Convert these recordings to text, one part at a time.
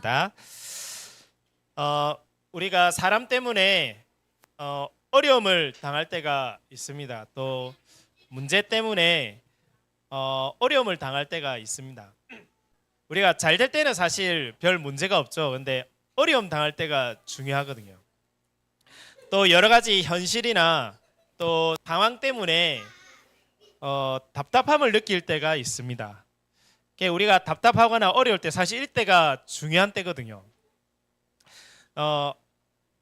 다 우리가 사람 때문에 어려움을 당할 때가 있습니다. 또 문제 때문에 어려움을 당할 때가 있습니다. 우리가 잘 될 때는 사실 별 문제가 없죠. 근데 어려움 당할 때가 중요하거든요. 또 여러 가지 현실이나 또 상황 때문에 답답함을 느낄 때가 있습니다. 우리가 답답하거나 어려울 때 사실 이때가 중요한 때거든요.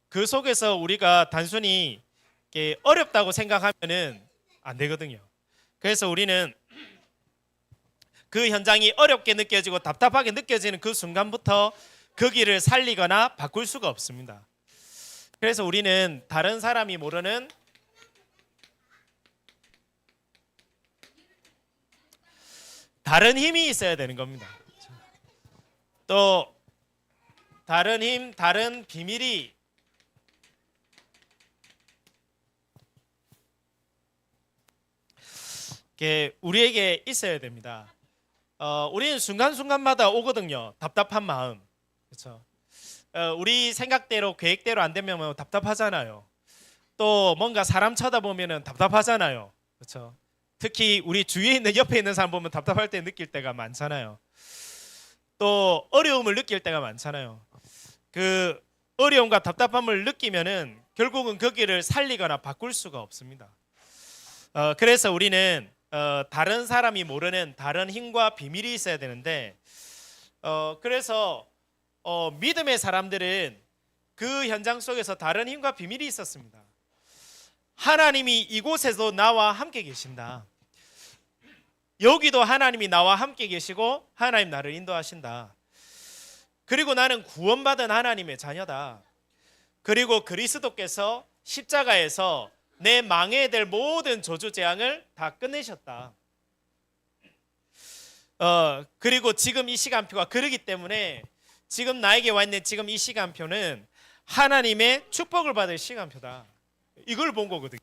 그 속에서 우리가 단순히 어렵다고 생각하면은 안 되거든요. 그래서 우리는 그 현장이 어렵게 느껴지고 답답하게 느껴지는 그 순간부터 그 길을 살리거나 바꿀 수가 없습니다. 그래서 우리는 다른 사람이 모르는 다른 힘이 있어야 되는 겁니다. 또 다른 힘, 다른 비밀이 우리에게 있어야 됩니다. 우리는 순간순간마다 오거든요. 답답한 마음. 그렇죠? 우리 생각대로 계획대로 안 되면 뭐 답답하잖아요. 또 뭔가 사람 쳐다보면 답답하잖아요. 그렇죠? 특히 우리 주위에 있는 옆에 있는 사람 보면 답답할 때 느낄 때가 많잖아요. 또 어려움을 느낄 때가 많잖아요. 그 어려움과 답답함을 느끼면은 결국은 거기를 살리거나 바꿀 수가 없습니다. 그래서 우리는 다른 사람이 모르는 다른 힘과 비밀이 있어야 되는데 그래서 믿음의 사람들은 그 현장 속에서 다른 힘과 비밀이 있었습니다. 하나님이 이곳에서 나와 함께 계신다. 여기도 하나님이 나와 함께 계시고 하나님 나를 인도하신다. 그리고 나는 구원받은 하나님의 자녀다. 그리고 그리스도께서 십자가에서 내 망해야 될 모든 저주 재앙을 다 끝내셨다. 그리고 지금 이 시간표가 그러기 때문에 지금 나에게 와 있는 지금 이 시간표는 하나님의 축복을 받을 시간표다. 이걸 본 거거든요.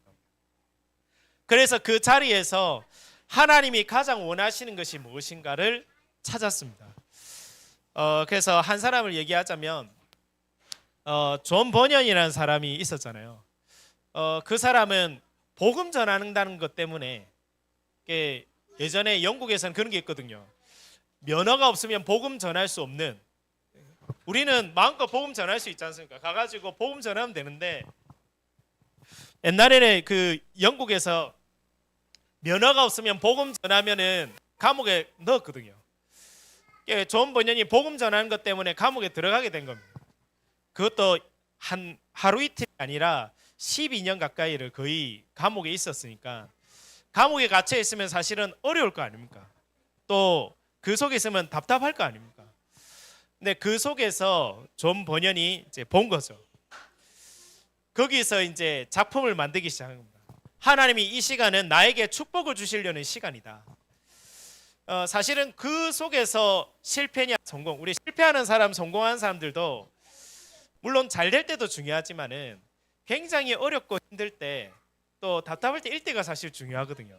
그래서 그 자리에서 하나님이 가장 원하시는 것이 무엇인가를 찾았습니다. 그래서 한 사람을 얘기하자면 존 버년이라는 사람이 있었잖아요. 그 사람은 복음 전하는다는 것 때문에 예전에 영국에서는 그런 게 있거든요. 면허가 없으면 복음 전할 수 없는. 우리는 마음껏 복음 전할 수 있지 않습니까? 가가지고 복음 전하면 되는데 옛날에는 그 영국에서 면허가 없으면 복음 전하면은 감옥에 넣었거든요. 존 버년이 복음 전하는 것 때문에 감옥에 들어가게 된 겁니다. 그것도 한 하루 이틀이 아니라 12년 가까이를 거의 감옥에 있었으니까 감옥에 갇혀 있으면 사실은 어려울 거 아닙니까? 또 그 속에 있으면 답답할 거 아닙니까? 근데 그 속에서 존 버년이 이제 본 거죠. 거기서 이제 작품을 만들기 시작한 겁니다. 하나님이 이 시간은 나에게 축복을 주시려는 시간이다. 사실은 그 속에서 실패냐 성공, 우리 실패하는 사람, 성공한 사람들도 물론 잘 될 때도 중요하지만은 굉장히 어렵고 힘들 때 또 답답할 때 일때가 사실 중요하거든요.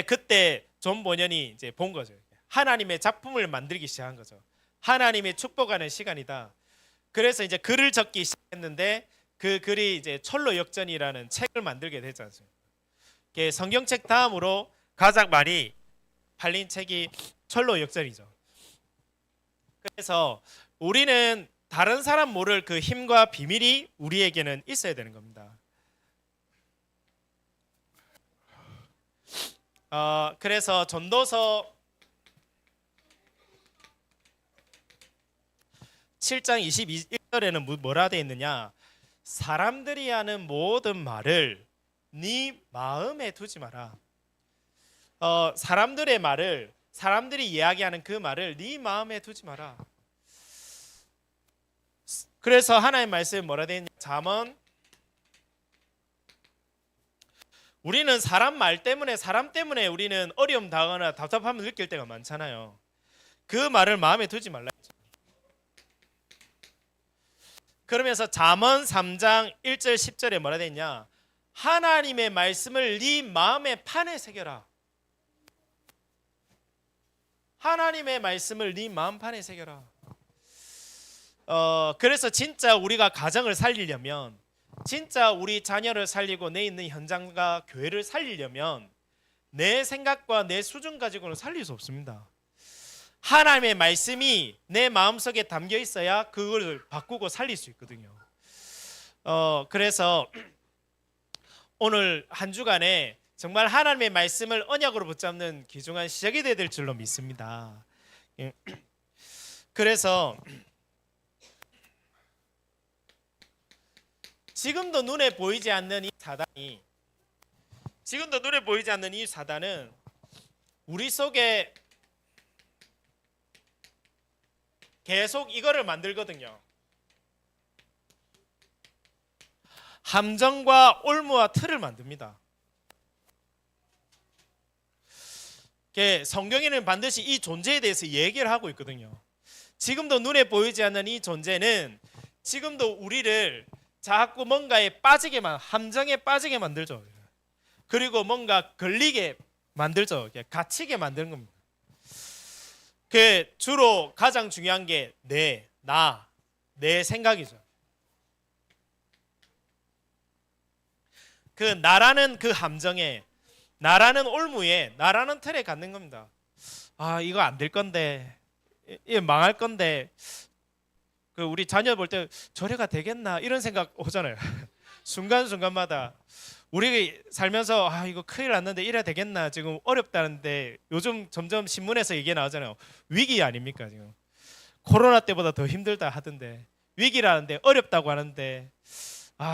그때 존 버년이 이제 본 거죠. 하나님의 작품을 만들기 시작한 거죠. 하나님의 축복하는 시간이다. 그래서 이제 글을 적기 시작했는데 그 글이 이제 철로 역전이라는 책을 만들게 되지 않습니까? 성경책 다음으로 가장 많이 팔린 책이 철로 역전이죠. 그래서 우리는 다른 사람 모를 그 힘과 비밀이 우리에게는 있어야 되는 겁니다. 그래서 전도서 7장 21절에는 뭐라 되어 있느냐? 사람들이 하는 모든 말을 네 마음에 두지 마라. 사람들의 말을, 사람들이 이야기하는 그 말을 네 마음에 두지 마라. 그래서 하나님의 말씀에 뭐라 되어 있냐? 잠언, 우리는 사람 말 때문에, 사람 때문에 우리는 어려움 당하거나 답답함을 느낄 때가 많잖아요. 그 말을 마음에 두지 말라. 그러면서 잠언 3장 1절 10절에 뭐라 되어 있냐? 하나님의 말씀을 네 마음의 판에 새겨라. 하나님의 말씀을 네 마음판에 새겨라. 그래서 진짜 우리가 가정을 살리려면, 진짜 우리 자녀를 살리고 내 있는 현장과 교회를 살리려면 내 생각과 내 수준 가지고는 살릴 수 없습니다. 하나님의 말씀이 내 마음속에 담겨 있어야 그걸 바꾸고 살릴 수 있거든요. 그래서 오늘 한 주간에 정말 하나님의 말씀을 언약으로 붙잡는 귀중한 시작이 되야 될 줄로 믿습니다. 그래서 지금도 눈에 보이지 않는 이 사단은 우리 속에 계속 이거를 만들거든요. 함정과 올무와 틀을 만듭니다. 성경에는 반드시 이 존재에 대해서 얘기를 하고 있거든요. 지금도 눈에 보이지 않는 이 존재는 지금도 우리를 자꾸 뭔가에 함정에 빠지게 만들죠. 그리고 뭔가 걸리게 만들죠. 갇히게 만드는 겁니다. 주로 가장 중요한 게 내 생각이죠. 나라는 그 함정에, 나라는 올무에, 나라는 틀에 갖는 겁니다. 이거 안 될 건데, 이거 망할 건데, 우리 자녀 볼 때 저래가 되겠나 이런 생각 오잖아요. 순간순간마다 우리 살면서 이거 큰일 났는데 이래야 되겠나, 지금 어렵다는데, 요즘 점점 신문에서 얘기 나오잖아요. 위기 아닙니까? 지금 코로나 때보다 더 힘들다 하던데, 위기라는데 어렵다고 하는데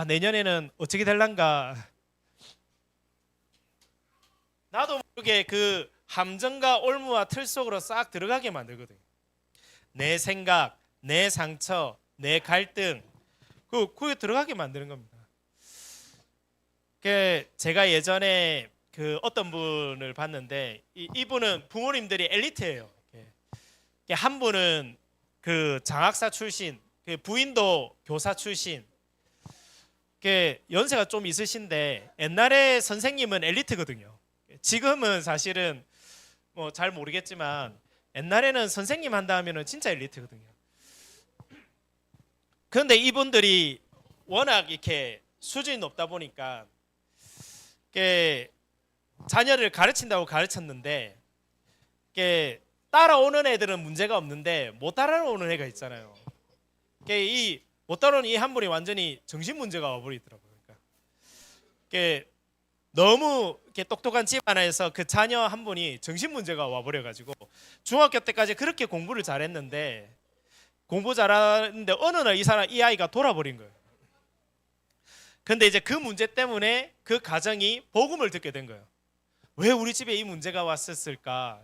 내년에는 어떻게 될란가. 나도 모르게 그 함정과 올무와 틀 속으로 싹 들어가게 만들거든요. 내 생각, 내 상처, 내 갈등, 그게 들어가게 만드는 겁니다. 제가 예전에 어떤 분을 봤는데, 이분은 부모님들이 엘리트예요. 한 분은 장학사 출신, 부인도 교사 출신, 연세가 좀 있으신데 옛날에 선생님은 엘리트거든요. 지금은 사실은 뭐 잘 모르겠지만 옛날에는 선생님 한다 하면은 진짜 엘리트거든요. 그런데 이분들이 워낙 이렇게 수준이 높다 보니까 자녀를 가르친다고 가르쳤는데 따라오는 애들은 문제가 없는데 못 따라오는 애가 있잖아요. 이 못 따라오는 이 한 분이 완전히 정신 문제가 와버리더라고요. 그러니까 너무 똑똑한 집안에서 그 자녀 한 분이 정신 문제가 와버려가지고 중학교 때까지 그렇게 공부를 잘했는데, 공부 잘하는데 어느 날 이 아이가 돌아버린 거예요. 근데 이제 그 문제 때문에 그 가정이 복음을 듣게 된 거예요. 왜 우리 집에 이 문제가 왔었을까?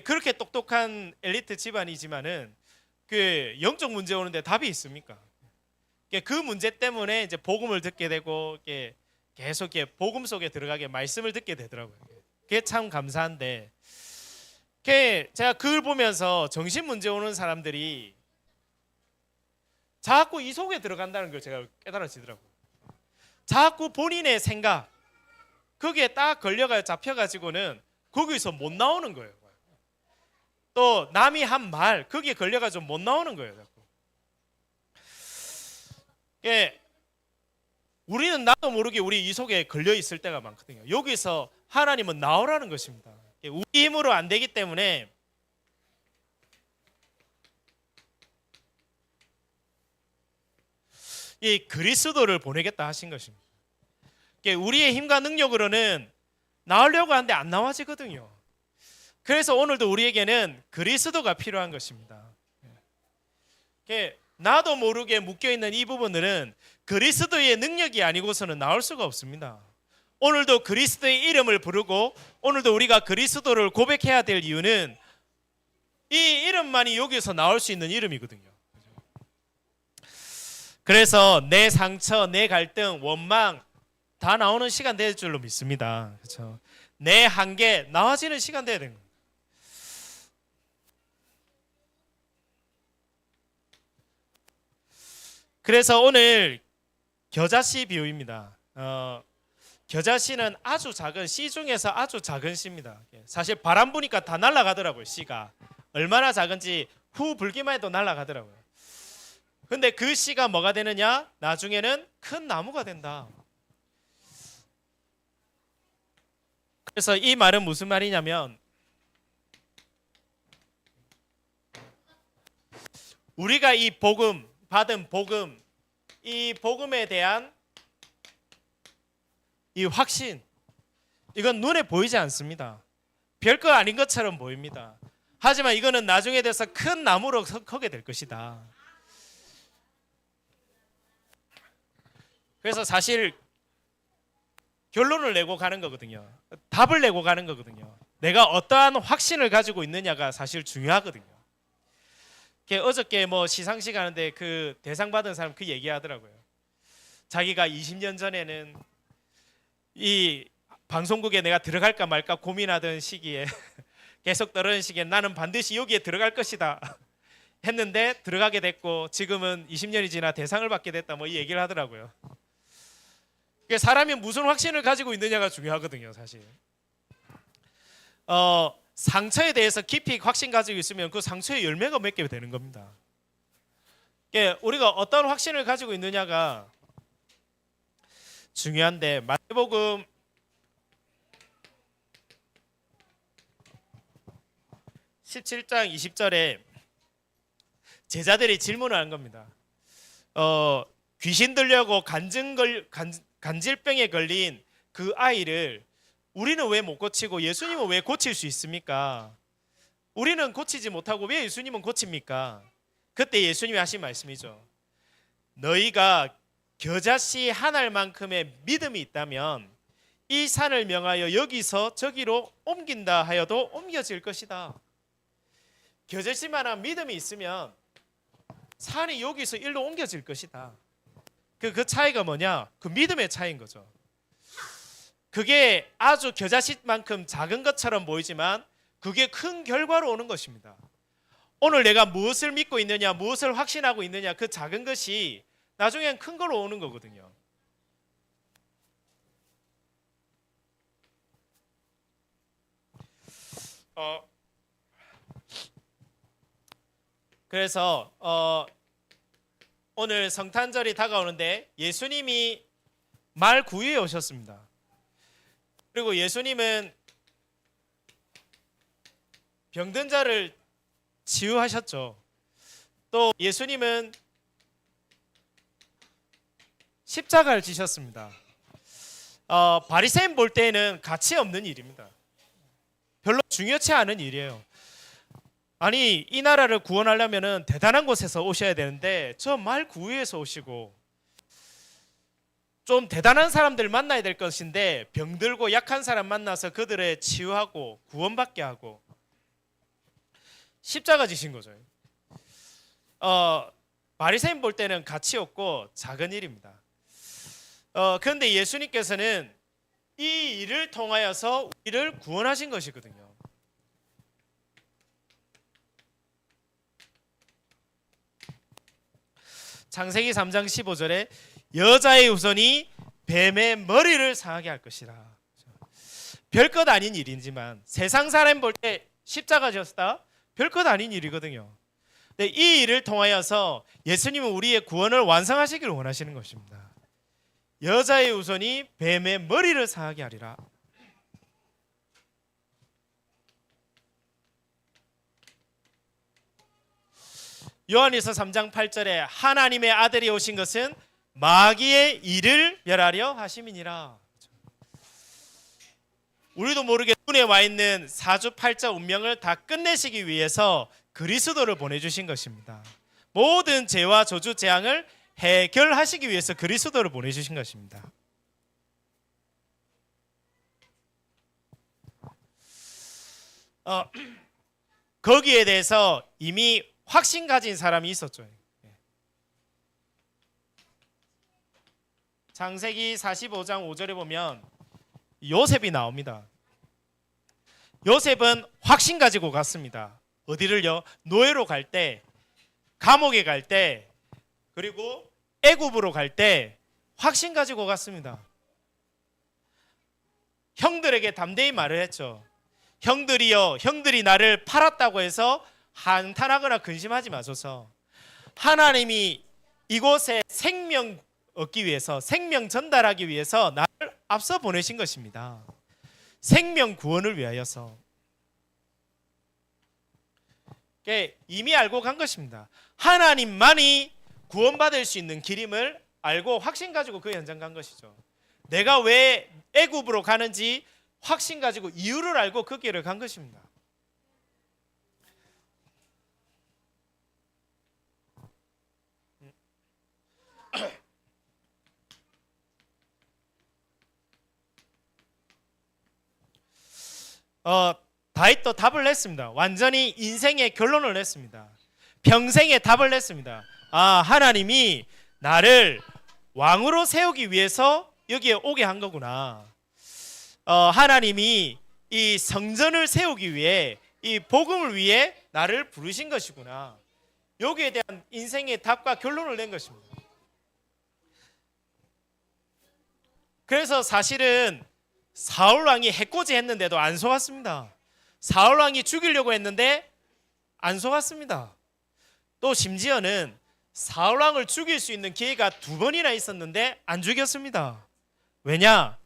그렇게 똑똑한 엘리트 집안이지만은 영적 문제 오는데 답이 있습니까? 그 문제 때문에 이제 복음을 듣게 되고 계속 복음 속에 들어가게 말씀을 듣게 되더라고요. 그게 참 감사한데, 제가 그걸 보면서 정신 문제 오는 사람들이 자꾸 이 속에 들어간다는 걸 제가 깨달아지더라고요. 자꾸 본인의 생각 거기에 딱 걸려가 잡혀가지고는 거기서 못 나오는 거예요. 또 남이 한 말 거기에 걸려가지고 못 나오는 거예요. 자꾸. 우리는 나도 모르게 우리 이 속에 걸려 있을 때가 많거든요. 여기서 하나님은 나오라는 것입니다. 우리 힘으로 안 되기 때문에 이 그리스도를 보내겠다 하신 것입니다. 우리의 힘과 능력으로는 나오려고 하는데 안 나와지거든요. 그래서 오늘도 우리에게는 그리스도가 필요한 것입니다. 나도 모르게 묶여있는 이 부분들은 그리스도의 능력이 아니고서는 나올 수가 없습니다. 오늘도 그리스도의 이름을 부르고 오늘도 우리가 그리스도를 고백해야 될 이유는 이 이름만이 여기서 나올 수 있는 이름이거든요. 그래서 내 상처, 내 갈등, 원망 다 나오는 시간 될 줄로 믿습니다. 그렇죠? 내 한계 나와지는 시간 돼야 되는 거예요. 그래서 오늘 겨자씨 비유입니다. 겨자씨는 아주 작은 씨 중에서 아주 작은 씨입니다. 사실 바람 부니까 다 날아가더라고요. 씨가 얼마나 작은지 후 불기만 해도 날아가더라고요. 근데 그 씨가 뭐가 되느냐? 나중에는 큰 나무가 된다. 그래서 이 말은 무슨 말이냐면 우리가 이 복음 받은 복음, 이 복음에 대한 이 확신, 이건 눈에 보이지 않습니다. 별거 아닌 것처럼 보입니다. 하지만 이거는 나중에 돼서 큰 나무로 커게 될 것이다. 그래서 사실 결론을 내고 가는 거거든요. 답을 내고 가는 거거든요. 내가 어떠한 확신을 가지고 있느냐가 사실 중요하거든요. 어저께 뭐 시상식 하는데 그 대상 받은 사람 그 얘기하더라고요. 자기가 20년 전에는 이 방송국에 내가 들어갈까 말까 고민하던 시기에 계속 떨어진 시기에 나는 반드시 여기에 들어갈 것이다 했는데 들어가게 됐고 지금은 20년이 지나 대상을 받게 됐다 뭐 이 얘기를 하더라고요. 사람이 무슨 확신을 가지고 있느냐가 중요하거든요. 사실 상처에 대해서 깊이 확신 가지고 있으면 그 상처의 열매가 맺게 되는 겁니다. 우리가 어떤 확신을 가지고 있느냐가 중요한데 마태복음 17장 20절에 제자들이 질문을 한 겁니다. 귀신 들려고 간질병에 걸린 그 아이를 우리는 왜 못 고치고 예수님은 왜 고칠 수 있습니까? 우리는 고치지 못하고 왜 예수님은 고칩니까? 그때 예수님이 하신 말씀이죠. 너희가 겨자씨 한 알만큼의 믿음이 있다면 이 산을 명하여 여기서 저기로 옮긴다 하여도 옮겨질 것이다. 겨자씨만한 믿음이 있으면 산이 여기서 일로 옮겨질 것이다. 그 차이가 뭐냐? 그 믿음의 차이인 거죠. 그게 아주 겨자씨만큼 작은 것처럼 보이지만 그게 큰 결과로 오는 것입니다. 오늘 내가 무엇을 믿고 있느냐, 무엇을 확신하고 있느냐, 그 작은 것이 나중엔 큰 걸로 오는 거거든요. 그래서 오늘 성탄절이 다가오는데 예수님이 말 9일에 오셨습니다. 그리고 예수님은 병든 자를 치유하셨죠. 또 예수님은 십자가를 지셨습니다. 바리새인 볼 때는 가치 없는 일입니다. 별로 중요치 않은 일이에요. 아니 이 나라를 구원하려면 대단한 곳에서 오셔야 되는데 저 말 구유에서 오시고 좀 대단한 사람들 만나야 될 것인데 병들고 약한 사람 만나서 그들을 치유하고 구원받게 하고 십자가 지신 거죠. 바리새인 볼 때는 가치 없고 작은 일입니다. 그런데 예수님께서는 이 일을 통하여서 우리를 구원하신 것이거든요. 창세기 3장 15절에 여자의 후손이 뱀의 머리를 상하게 할 것이라. 별것 아닌 일이지만 세상 사람 볼 때 십자가 졌다 별것 아닌 일이거든요. 근데 이 일을 통하여서 예수님은 우리의 구원을 완성하시기를 원하시는 것입니다. 여자의 후손이 뱀의 머리를 상하게 하리라. 요한일서 3장 8절에 하나님의 아들이 오신 것은 마귀의 일을 멸하려 하심이니라. 우리도 모르게 눈에 와 있는 사주팔자 운명을 다 끝내시기 위해서 그리스도를 보내주신 것입니다. 모든 죄와 저주 재앙을 해결하시기 위해서 그리스도를 보내주신 것입니다. 거기에 대해서 이미 확신 가진 사람이 있었죠. 창세기 45장 5절에 보면 요셉이 나옵니다. 요셉은 확신 가지고 갔습니다. 어디를요? 노예로 갈 때, 감옥에 갈 때, 그리고 애굽으로 갈 때 확신 가지고 갔습니다. 형들에게 담대히 말을 했죠. 형들이여, 형들이 나를 팔았다고 해서 한탄하거나 근심하지 마소서. 하나님이 이곳에 생명 얻기 위해서, 생명 전달하기 위해서 나를 앞서 보내신 것입니다. 생명 구원을 위하여서. 이미 알고 간 것입니다. 하나님만이 구원받을 수 있는 길임을 알고 확신 가지고 그 현장 간 것이죠. 내가 왜 애굽으로 가는지 확신 가지고 이유를 알고 그 길을 간 것입니다. 다윗도 답을 냈습니다. 완전히 인생의 결론을 냈습니다. 평생의 답을 냈습니다. 하나님이 나를 왕으로 세우기 위해서 여기에 오게 한 거구나. 하나님이 이 성전을 세우기 위해, 이 복음을 위해 나를 부르신 것이구나. 여기에 대한 인생의 답과 결론을 낸 것입니다. 그래서 사실은 사울 왕이 해코지 했는데도 안 속았습니다. 사울 왕이 죽이려고 했는데 안 속았습니다. 또 심지어는 사울 왕을 죽일 수 있는 기회가 2번이나 있었는데 안 죽였습니다. 왜냐?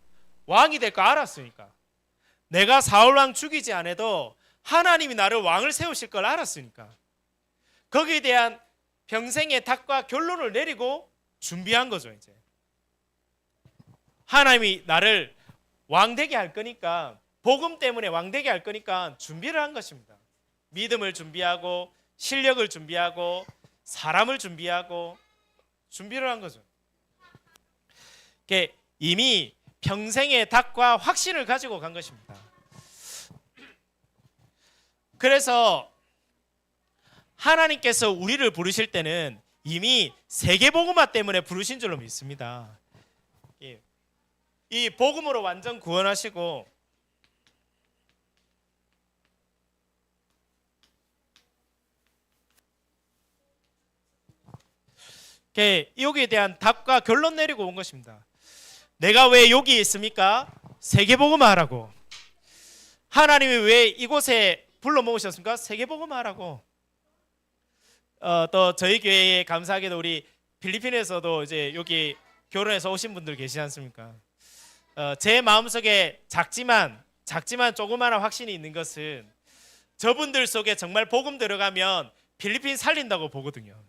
왕이 될 거 알았으니까. 내가 사울 왕 죽이지 않아도 하나님이 나를 왕을 세우실 걸 알았으니까. 거기에 대한 평생의 답과 결론을 내리고 준비한 거죠. 이제 하나님이 나를 왕되게 할 거니까, 복음 때문에 왕되게 할 거니까 준비를 한 것입니다. 믿음을 준비하고, 실력을 준비하고, 사람을 준비하고, 준비를 한 거죠. 이미 평생의 답과 확신을 가지고 간 것입니다. 그래서 하나님께서 우리를 부르실 때는 이미 세계복음화 때문에 부르신 줄로 믿습니다. 이 복음으로 완전 구원하시고, 여기에 대한 답과 결론 내리고 온 것입니다. 내가 왜 여기 있습니까? 세계복음화하라고. 하나님이 왜 이곳에 불러 모으셨습니까? 세계복음화하라고. 또 저희 교회에 감사하게도 우리 필리핀에서도 이제 여기 결혼해서 오신 분들 계시지 않습니까? 제 마음속에 작지만 조그마한 확신이 있는 것은 저분들 속에 정말 복음 들어가면 필리핀 살린다고 보거든요.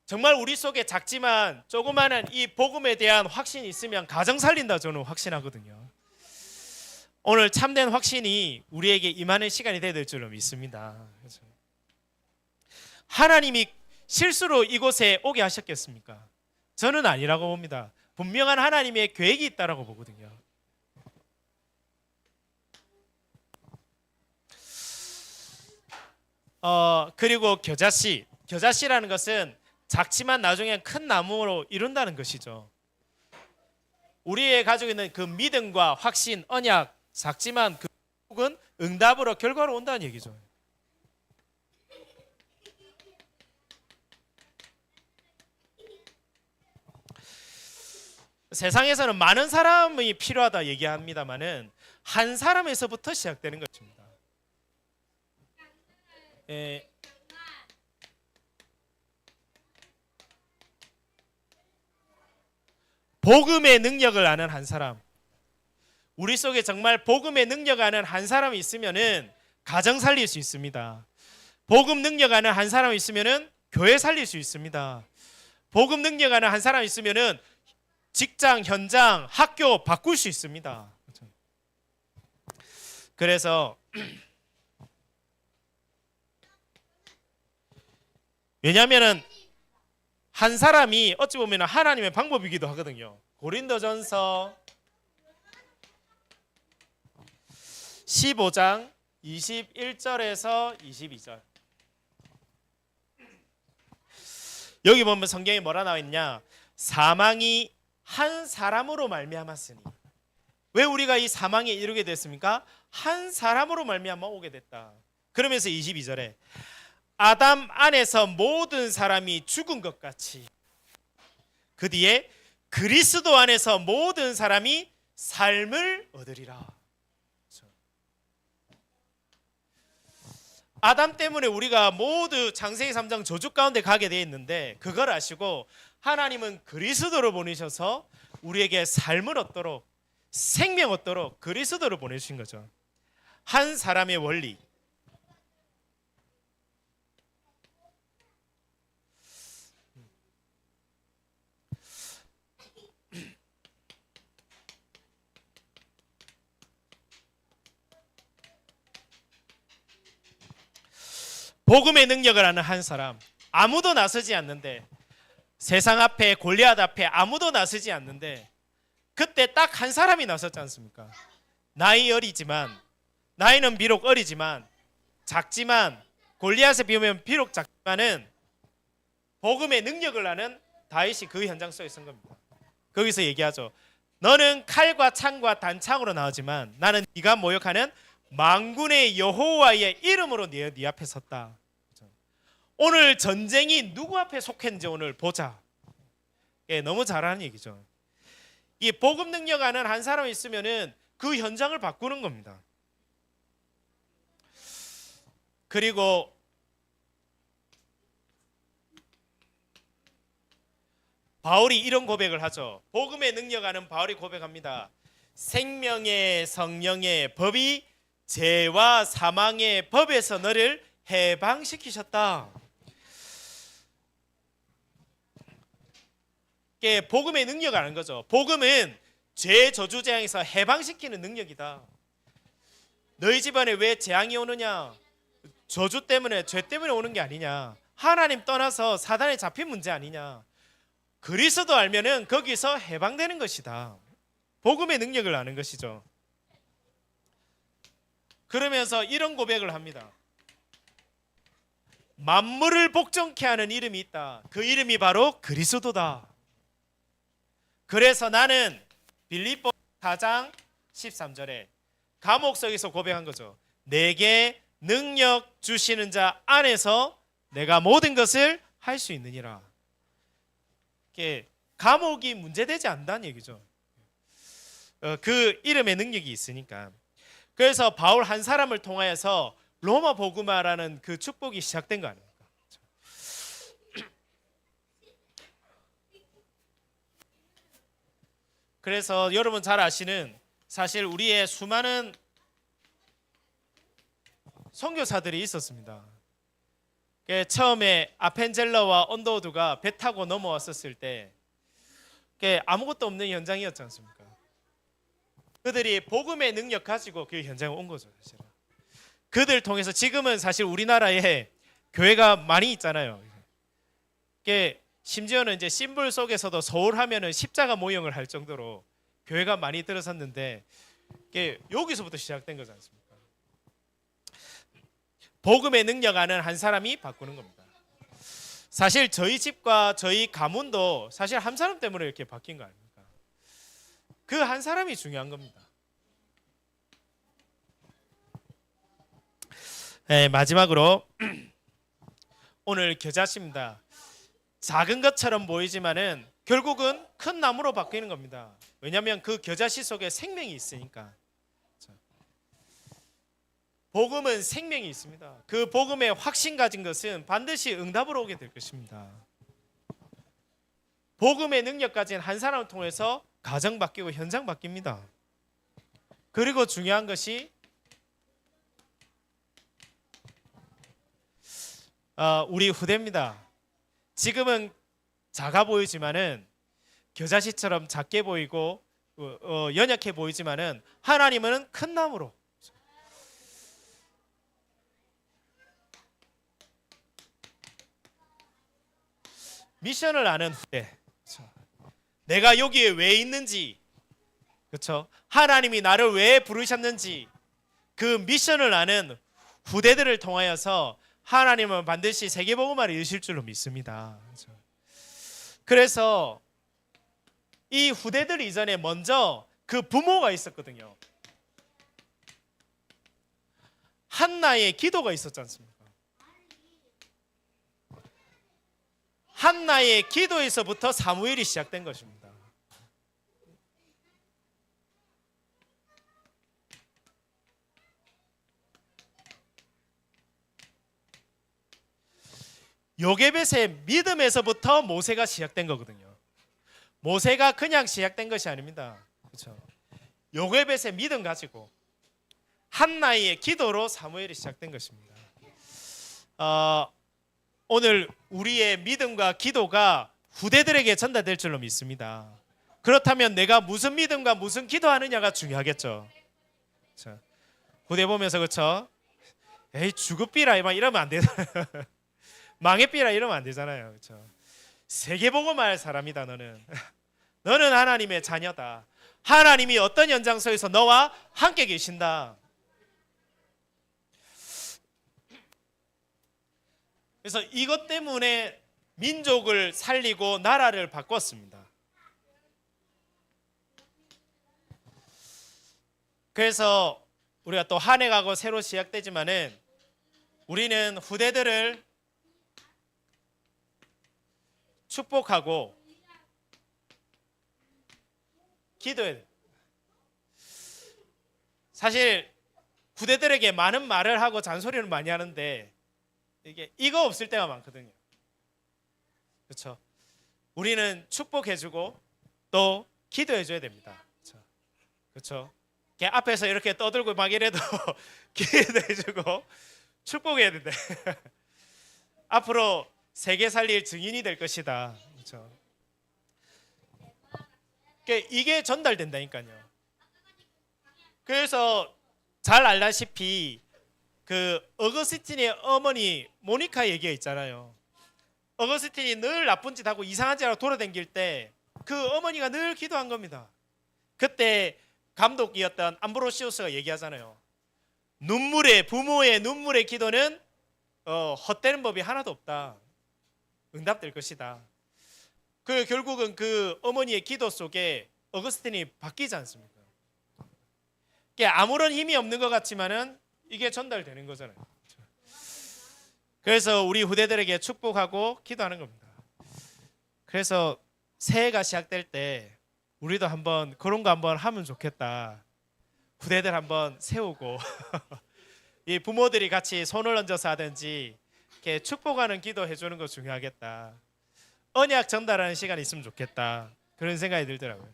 정말 우리 속에 작지만 조그마한 이 복음에 대한 확신이 있으면 가정 살린다, 저는 확신하거든요. 오늘 참된 확신이 우리에게 임하는 시간이 되어야 될 줄로 믿습니다. 하나님이 실수로 이곳에 오게 하셨겠습니까? 저는 아니라고 봅니다. 분명한 하나님의 계획이 있다라고 보거든요. 그리고 겨자씨라는 것은 작지만 나중에 큰 나무로 이룬다는 것이죠. 우리의 가지고 있는 그 믿음과 확신, 언약, 작지만 그 복은 응답으로 결과로 온다는 얘기죠. 세상에서는 많은 사람이 필요하다 얘기합니다만은 한 사람에서부터 시작되는 것입니다. 복음의 능력을 아는 한 사람, 우리 속에 정말 복음의 능력을 아는 한 사람이 있으면은 가정 살릴 수 있습니다. 복음 능력 아는 한 사람이 있으면은 교회 살릴 수 있습니다. 복음 능력 아는 한 사람이 있으면은 직장, 현장, 학교 바꿀 수 있습니다. 그래서 왜냐하면은 한 사람이 어찌 보면 하나님의 방법이기도 하거든요. 고린도전서 15장 21절에서 22절. 여기 보면 성경에 뭐라 나와 있냐? 사망이 한 사람으로 말미암았으니. 왜 우리가 이 사망에 이르게 됐습니까? 한 사람으로 말미암아 오게 됐다. 그러면서 22절에 아담 안에서 모든 사람이 죽은 것 같이 그 뒤에 그리스도 안에서 모든 사람이 삶을 얻으리라. 아담 때문에 우리가 모두 창세기 3장 저주 가운데 가게 되어 있는데, 그걸 아시고 하나님은 그리스도를 보내셔서 우리에게 삶을 얻도록, 생명 얻도록 그리스도를 보내주신 거죠. 한 사람의 원리. 복음의 능력을 아는 한 사람, 아무도 나서지 않는데, 세상 앞에 골리앗 앞에 아무도 나서지 않는데, 그때 딱 한 사람이 나섰지 않습니까? 나이는 비록 어리지만, 작지만, 골리앗에 비하면 비록 작지만은 복음의 능력을 아는 다윗이 그 현장 속에 선 겁니다. 거기서 얘기하죠. 너는 칼과 창과 단창으로 나오지만 나는 네가 모욕하는 만군의 여호와의 이름으로 네 앞에 섰다. 오늘 전쟁이 누구 앞에 속했는지 오늘 보자. 너무 잘하는 얘기죠. 이 복음 능력 아는 한 사람이 있으면은 그 현장을 바꾸는 겁니다. 그리고 바울이 이런 고백을 하죠. 복음의 능력 아는 바울이 고백합니다. 생명의 성령의 법이 죄와 사망의 법에서 너를 해방시키셨다. 이게 복음의 능력 아는 거죠. 복음은 죄 저주 재앙에서 해방시키는 능력이다. 너희 집안에 왜 재앙이 오느냐? 저주 때문에, 죄 때문에 오는 게 아니냐? 하나님 떠나서 사단에 잡힌 문제 아니냐? 그리스도 알면은 거기서 해방되는 것이다. 복음의 능력을 아는 것이죠. 그러면서 이런 고백을 합니다. 만물을 복종케 하는 이름이 있다. 그 이름이 바로 그리스도다. 그래서 나는 빌립보 4장 13절에 감옥 속에서 고백한 거죠. 내게 능력 주시는 자 안에서 내가 모든 것을 할 수 있느니라. 감옥이 문제되지 않다는 얘기죠. 그 이름의 능력이 있으니까. 그래서 바울 한 사람을 통하여서 로마 복음화라는 그 축복이 시작된 거 아닙니까? 그래서 여러분 잘 아시는, 사실 우리의 수많은 선교사들이 있었습니다. 처음에 아펜젤러와 언더우드가 배 타고 넘어왔었을 때 아무것도 없는 현장이었지 않습니까? 그들이 복음의 능력 가지고 그 현장에 온 거죠. 사실은. 그들 통해서 지금은 사실 우리나라에 교회가 많이 있잖아요. 심지어는 이제 심볼 속에서도 서울 하면은 십자가 모형을 할 정도로 교회가 많이 들어섰는데, 여기서부터 시작된 거지 않습니까? 복음의 능력 아는 한 사람이 바꾸는 겁니다. 사실 저희 집과 저희 가문도 사실 한 사람 때문에 이렇게 바뀐 거 아닙니까? 그 한 사람이 중요한 겁니다. 네, 마지막으로 오늘 겨자씨입니다. 작은 것처럼 보이지만은 결국은 큰 나무로 바뀌는 겁니다. 왜냐하면 그 겨자씨 속에 생명이 있으니까. 복음은 생명이 있습니다. 그 복음에 확신 가진 것은 반드시 응답으로 오게 될 것입니다. 복음의 능력 가진 한 사람을 통해서 가정 바뀌고 현장 바뀝니다. 그리고 중요한 것이 우리 후대입니다. 지금은 작아 보이지만은 겨자씨처럼 작게 보이고 연약해 보이지만은 하나님은 큰 나무로, 미션을 아는 후대, 내가 여기에 왜 있는지, 그렇죠? 하나님이 나를 왜 부르셨는지 그 미션을 아는 후대들을 통하여서 하나님은 반드시 세계복음화를 이루실 줄로 믿습니다. 그래서 이 후대들 이전에 먼저 그 부모가 있었거든요. 한나의 기도가 있었지 않습니까? 한나의 기도에서부터 사무엘이 시작된 것입니다. 요게벳의 믿음에서부터 모세가 시작된 거거든요. 모세가 그냥 시작된 것이 아닙니다. 그렇죠? 요게벳의 믿음 가지고 한나의 기도로 사무엘이 시작된 것입니다. 오늘 우리의 믿음과 기도가 후대들에게 전달될 줄로 믿습니다. 그렇다면 내가 무슨 믿음과 무슨 기도하느냐가 중요하겠죠. 그렇죠? 후대 보면서 그렇죠? 에이 죽읍비라 막 이러면 안 되잖아요. 망해비라 이러면 안 되잖아요. 그렇죠? 세계복음할 사람이다 너는. 너는 하나님의 자녀다. 하나님이 어떤 연장소에서 너와 함께 계신다. 그래서 이것 때문에 민족을 살리고 나라를 바꿨습니다. 그래서 우리가 또 한 해 가고 새로 시작되지만은 우리는 후대들을 축복하고 기도해야 돼요. 사실 후대들에게 많은 말을 하고 잔소리를 많이 하는데 이거 없을 때가 많거든요. 그렇죠? 우리는 축복해주고 또 기도해줘야 됩니다. 그렇죠? 그렇죠? 앞에서 이렇게 떠들고 막 이래도 기도해주고 축복해야 된다. 앞으로 세계 살릴 증인이 될 것이다. 그렇죠? 이게 전달된다니까요. 그래서 잘 알다시피 그 어거스틴의 어머니 모니카 얘기가 있잖아요. 어거스틴이 늘 나쁜 짓 하고 이상한 짓 하고 돌아다닐 때 그 어머니가 늘 기도한 겁니다. 그때 감독이었던 암브로시우스가 얘기하잖아요. 부모의 눈물의 기도는 헛되는 법이 하나도 없다. 응답될 것이다. 결국은 그 어머니의 기도 속에 어거스틴이 바뀌지 않습니까? 아무런 힘이 없는 것 같지만은 이게 전달되는 거잖아요. 그래서 우리 후대들에게 축복하고 기도하는 겁니다. 그래서 새해가 시작될 때 우리도 한번 그런 거 한번 하면 좋겠다. 후대들 한번 세우고 이 부모들이 같이 손을 얹어서 하든지 이렇게 축복하는 기도 해주는 거 중요하겠다. 언약 전달하는 시간이 있으면 좋겠다. 그런 생각이 들더라고요.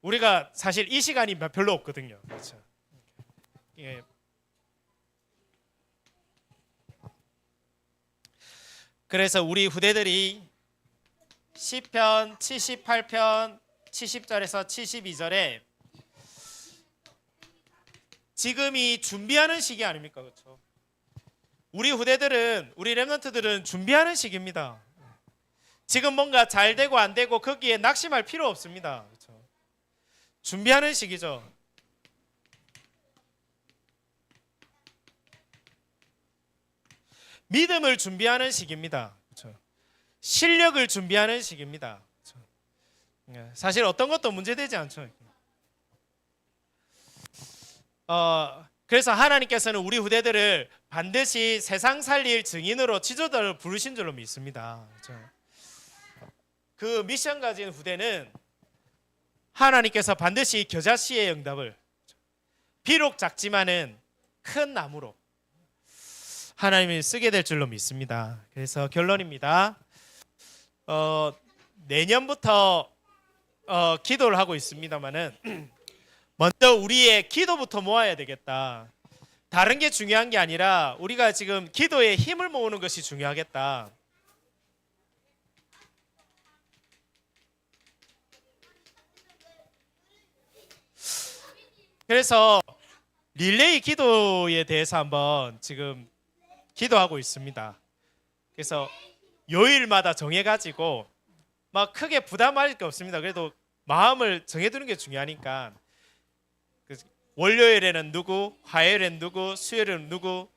우리가 사실 이 시간이 별로 없거든요. 그렇죠? 예. 그래서 우리 후대들이 시편 78편 70절에서 72절에 지금이 준비하는 시기 아닙니까? 그렇죠? 우리 후대들은 우리 렘넌트들은 준비하는 시기입니다. 지금 뭔가 잘 되고 안 되고 거기에 낙심할 필요 없습니다. 그렇죠? 준비하는 시기죠. 믿음을 준비하는 시기입니다. 그렇죠? 실력을 준비하는 시기입니다. 그렇죠? 사실 어떤 것도 문제되지 않죠. 그래서 하나님께서는 우리 후대들을 반드시 세상 살릴 증인으로 지도자를 부르신 줄로 믿습니다. 그렇죠? 그 미션 가진 후대는 하나님께서 반드시 겨자씨의 응답을 비록 작지만은 큰 나무로 하나님이 쓰게 될 줄로 믿습니다. 그래서 결론입니다. 내년부터 기도를 하고 있습니다만은 먼저 우리의 기도부터 모아야 되겠다. 다른 게 중요한 게 아니라 우리가 지금 기도에 힘을 모으는 것이 중요하겠다. 그래서 릴레이 기도에 대해서 한번 지금 기도하고 있습니다. 그래서 요일마다 정해가지고 막 크게 부담할 게 없습니다. 그래도 마음을 정해두는 게 중요하니까 월요일에는 누구, 화요일에는 누구, 수요일에는 누구,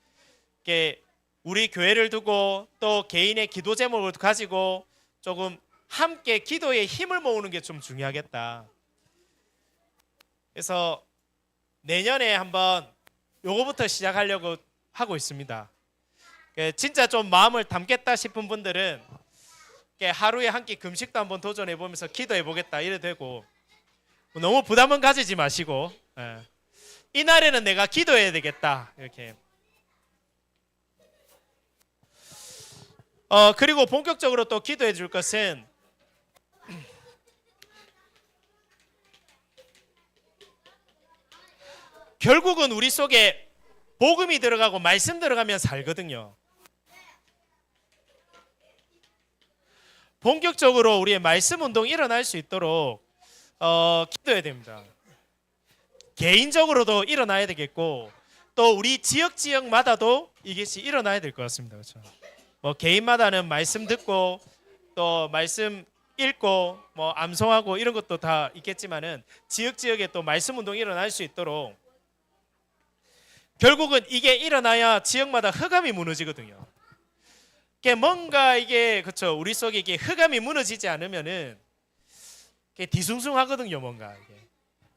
우리 교회를 두고 또 개인의 기도 제목을 가지고 조금 함께 기도에 힘을 모으는 게 좀 중요하겠다. 그래서 내년에 한번 요거부터 시작하려고 하고 있습니다. 진짜 좀 마음을 담겠다 싶은 분들은 하루에 한 끼 금식도 한번 도전해 보면서 기도해 보겠다 이래도 되고, 너무 부담은 가지지 마시고 이날에는 내가 기도해야 되겠다 이렇게 그리고 본격적으로 또 기도해 줄 것은 결국은 우리 속에 복음이 들어가고 말씀 들어가면 살거든요. 본격적으로 우리의 말씀 운동이 일어날 수 있도록 기도해야 됩니다. 개인적으로도 일어나야 되겠고 또 우리 지역마다도 이것이 일어나야 될 것 같습니다. 그렇죠? 뭐 개인마다는 말씀 듣고 또 말씀 읽고 뭐 암송하고 이런 것도 다 있겠지만은 지역에 또 말씀 운동이 일어날 수 있도록 결국은 이게 일어나야 지역마다 흑암이 무너지거든요. 이게 뭔가 이게 그렇죠. 우리 속에 이게 흑암이 무너지지 않으면은 이게 뒤숭숭하거든요. 뭔가 이게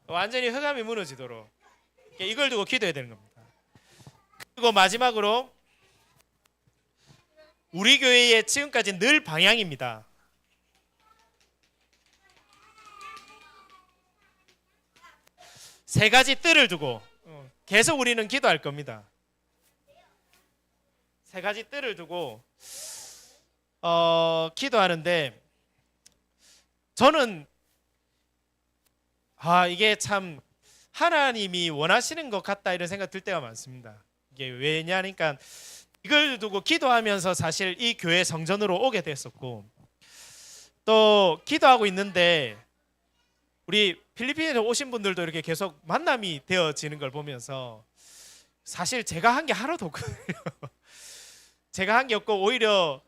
완전히 흑암이 무너지도록 이걸 두고 기도해야 되는 겁니다. 그리고 마지막으로 우리 교회의 지금까지 늘 방향입니다. 세 가지 뜰을 두고 계속 우리는 기도할 겁니다. 세 가지 뜰을 두고 기도하는데 저는 이게 참 하나님이 원하시는 것 같다 이런 생각 들 때가 많습니다. 이게 왜냐니까 이걸 두고 기도하면서 사실 이 교회 성전으로 오게 됐었고 또 기도하고 있는데 우리 필리핀에서 오신 분들도 이렇게 계속 만남이 되어지는 걸 보면서 사실 제가 한 게 하나도 없거든요. 제가 한 게 없고 오히려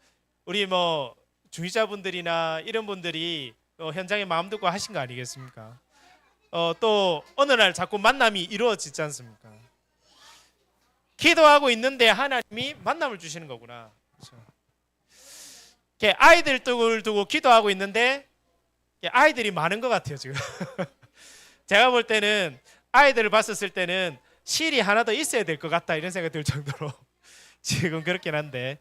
우리 뭐 중위자분들이나 이런 분들이 현장에 마음 듣고 하신 거 아니겠습니까? 또 어느 날 자꾸 만남이 이루어지지 않습니까? 기도하고 있는데 하나님이 만남을 주시는 거구나. 그렇죠? 아이들을 두고 기도하고 있는데 아이들이 많은 것 같아요 지금. 제가 볼 때는 아이들을 봤었을 때는 실이 하나 더 있어야 될 것 같다 이런 생각이 들 정도로 지금 그렇긴 한데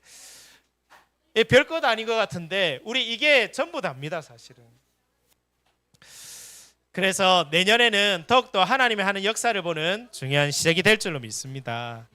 별것 아닌 것 같은데 우리 이게 전부 답니다 사실은. 그래서 내년에는 더욱더 하나님이 하는 역사를 보는 중요한 시작이 될 줄로 믿습니다.